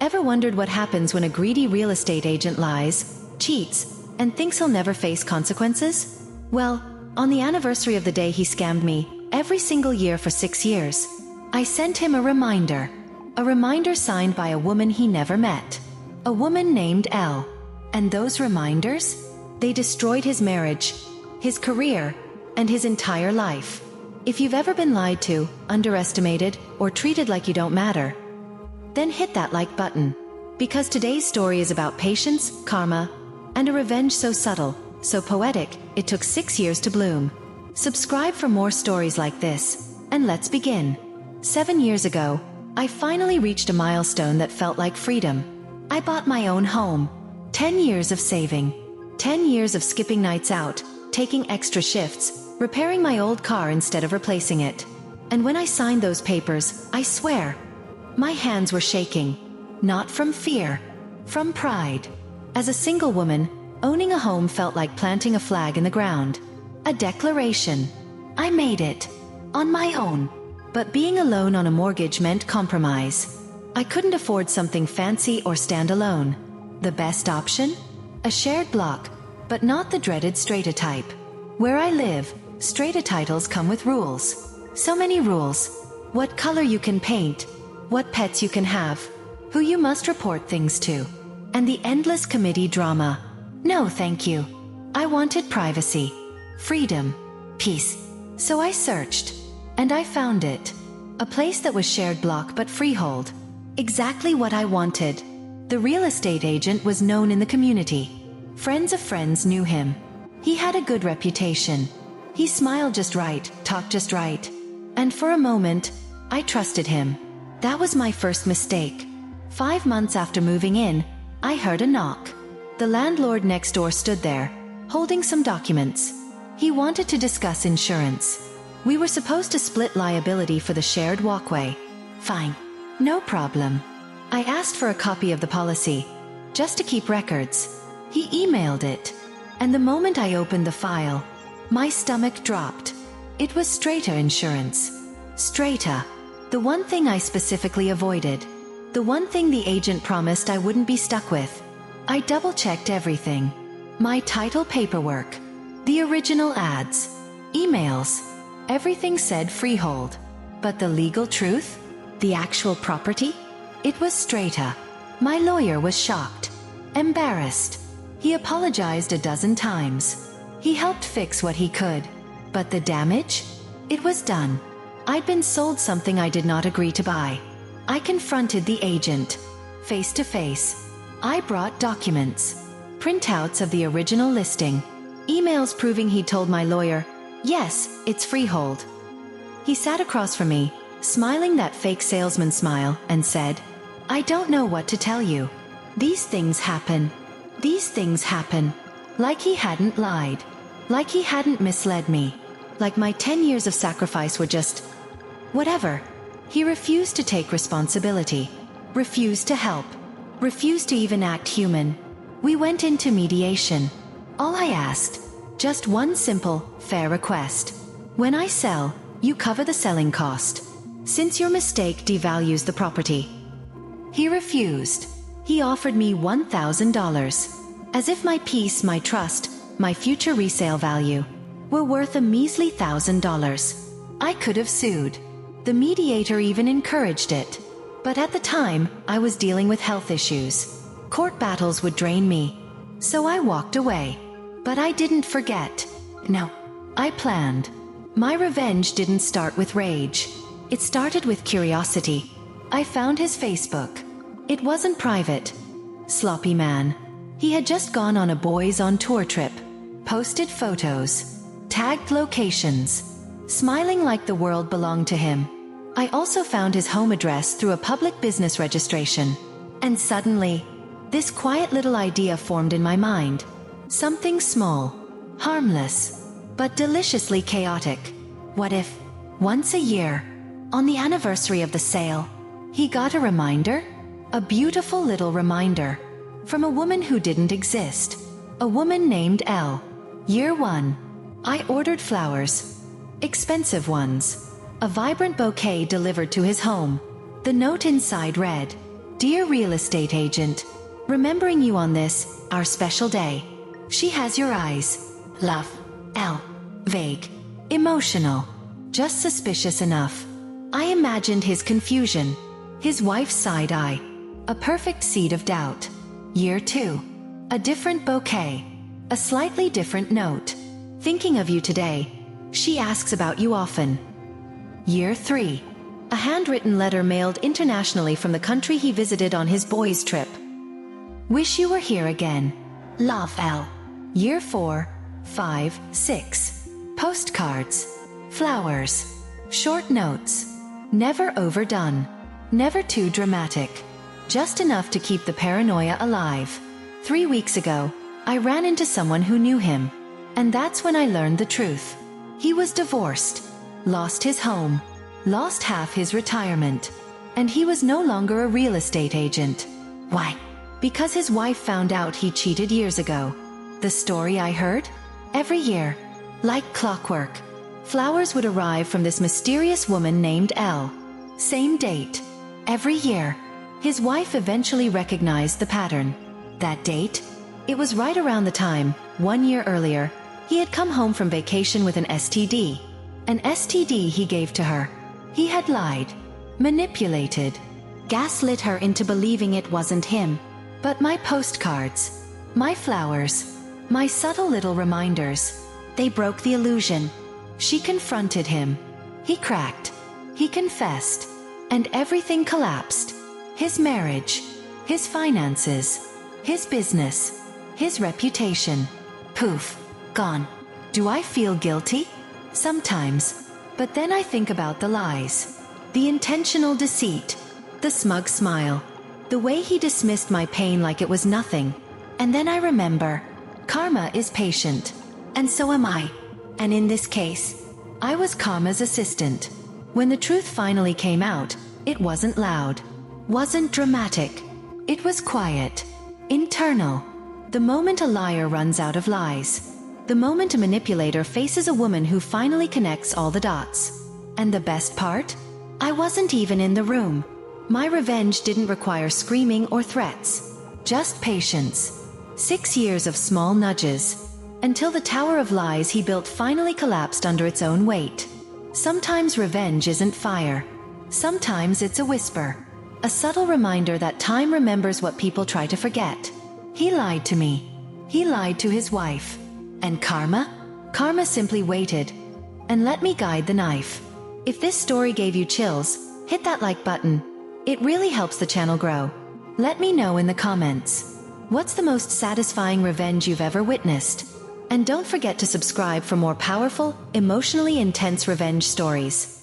Ever wondered what happens when a greedy real estate agent lies, cheats, and thinks he'll never face consequences? Well, on the anniversary of the day he scammed me, every single year for 6 years, I sent him a reminder. A reminder signed by a woman he never met. A woman named L. And those reminders? They destroyed his marriage, his career, and his entire life. If you've ever been lied to, underestimated, or treated like you don't matter, then hit that like button. Because today's story is about patience, karma, and a revenge so subtle, so poetic, it took 6 years to bloom. Subscribe for more stories like this, and let's begin. 7 years ago, I finally reached a milestone that felt like freedom. I bought my own home. 10 years of saving. 10 years of skipping nights out, taking extra shifts, repairing my old car instead of replacing it. And when I signed those papers, I swear, my hands were shaking. Not from fear, from pride. As a single woman, owning a home felt like planting a flag in the ground. A declaration. I made it. On my own. But being alone on a mortgage meant compromise. I couldn't afford something fancy or stand alone. The best option? A shared block, but not the dreaded strata type. Where I live, strata titles come with rules. So many rules. What color you can paint, what pets you can have, who you must report things to, and the endless committee drama. No, thank you. I wanted privacy, freedom, peace. So I searched, and I found it. A place that was shared block but freehold. Exactly what I wanted. The real estate agent was known in the community. Friends of friends knew him. He had a good reputation. He smiled just right, talked just right. And for a moment, I trusted him. That was my first mistake. 5 months after moving in, I heard a knock. The landlord next door stood there, holding some documents. He wanted to discuss insurance. We were supposed to split liability for the shared walkway. Fine. No problem. I asked for a copy of the policy, just to keep records. He emailed it. And the moment I opened the file, my stomach dropped. It was strata insurance. Strata. The one thing I specifically avoided. The one thing the agent promised I wouldn't be stuck with. I double-checked everything. My title paperwork. The original ads. Emails. Everything said freehold. But the legal truth? The actual property? It was strata. My lawyer was shocked. Embarrassed. He apologized a dozen times. He helped fix what he could. But the damage? It was done. I'd been sold something I did not agree to buy. I confronted the agent. Face to face. I brought documents. Printouts of the original listing. Emails proving he'd told my lawyer, yes, it's freehold. He sat across from me, smiling that fake salesman smile, and said, I don't know what to tell you. These things happen. These things happen. Like he hadn't lied. Like he hadn't misled me. Like my 10 years of sacrifice were just whatever. He refused to take responsibility. Refused to help. Refused to even act human. We went into mediation. All I asked, just one simple, fair request. When I sell, you cover the selling cost. Since your mistake devalues the property. He refused. He offered me $1,000. As if my peace, my trust, my future resale value were worth a measly $1,000. I could have sued. The mediator even encouraged it. But at the time, I was dealing with health issues. Court battles would drain me. So I walked away. But I didn't forget. No. I planned. My revenge didn't start with rage. It started with curiosity. I found his Facebook. It wasn't private. Sloppy man. He had just gone on a boys on tour trip. Posted photos. Tagged locations. Smiling like the world belonged to him. I also found his home address through a public business registration. And suddenly, this quiet little idea formed in my mind. Something small, harmless, but deliciously chaotic. What if, once a year, on the anniversary of the sale, he got a reminder? A beautiful little reminder. From a woman who didn't exist. A woman named L. Year 1. I ordered flowers. Expensive ones. A vibrant bouquet delivered to his home. The note inside read, Dear real estate agent, remembering you on this, our special day. She has your eyes. Love. L. Vague. Emotional. Just suspicious enough. I imagined his confusion. His wife's side eye. A perfect seed of doubt. Year 2. A different bouquet. A slightly different note. Thinking of you today. She asks about you often. Year 3. A handwritten letter mailed internationally from the country he visited on his boys' trip. Wish you were here again. Love, L. Year 4, 5, 6. Postcards. Flowers. Short notes. Never overdone. Never too dramatic. Just enough to keep the paranoia alive. 3 weeks ago, I ran into someone who knew him. And that's when I learned the truth. He was divorced. Lost his home. Lost half his retirement. And he was no longer a real estate agent. Why? Because his wife found out he cheated years ago. The story I heard? Every year, like clockwork, flowers would arrive from this mysterious woman named L. Same date. Every year. His wife eventually recognized the pattern. That date? It was right around the time, 1 year earlier, he had come home from vacation with an STD. An STD he gave to her. He had lied, manipulated, gaslit her into believing it wasn't him. But my postcards, my flowers, my subtle little reminders, they broke the illusion. She confronted him. He cracked. He confessed. And everything collapsed. His marriage, his finances, his business, his reputation. Poof, gone. Do I feel guilty? Sometimes. But then I think about the lies, the intentional deceit, the smug smile, the way he dismissed my pain like it was nothing. And then I remember, karma is patient. And so am I. And in this case, I was karma's assistant. When the truth finally came out, it wasn't loud, wasn't dramatic. It was quiet, internal. The moment a liar runs out of lies. The moment a manipulator faces a woman who finally connects all the dots. And the best part? I wasn't even in the room. My revenge didn't require screaming or threats. Just patience. 6 years of small nudges. Until the tower of lies he built finally collapsed under its own weight. Sometimes revenge isn't fire. Sometimes it's a whisper. A subtle reminder that time remembers what people try to forget. He lied to me. He lied to his wife. And karma? Karma simply waited and let me guide the knife. If this story gave you chills, hit that like button. It really helps the channel grow. Let me know in the comments. What's the most satisfying revenge you've ever witnessed? And don't forget to subscribe for more powerful, emotionally intense revenge stories.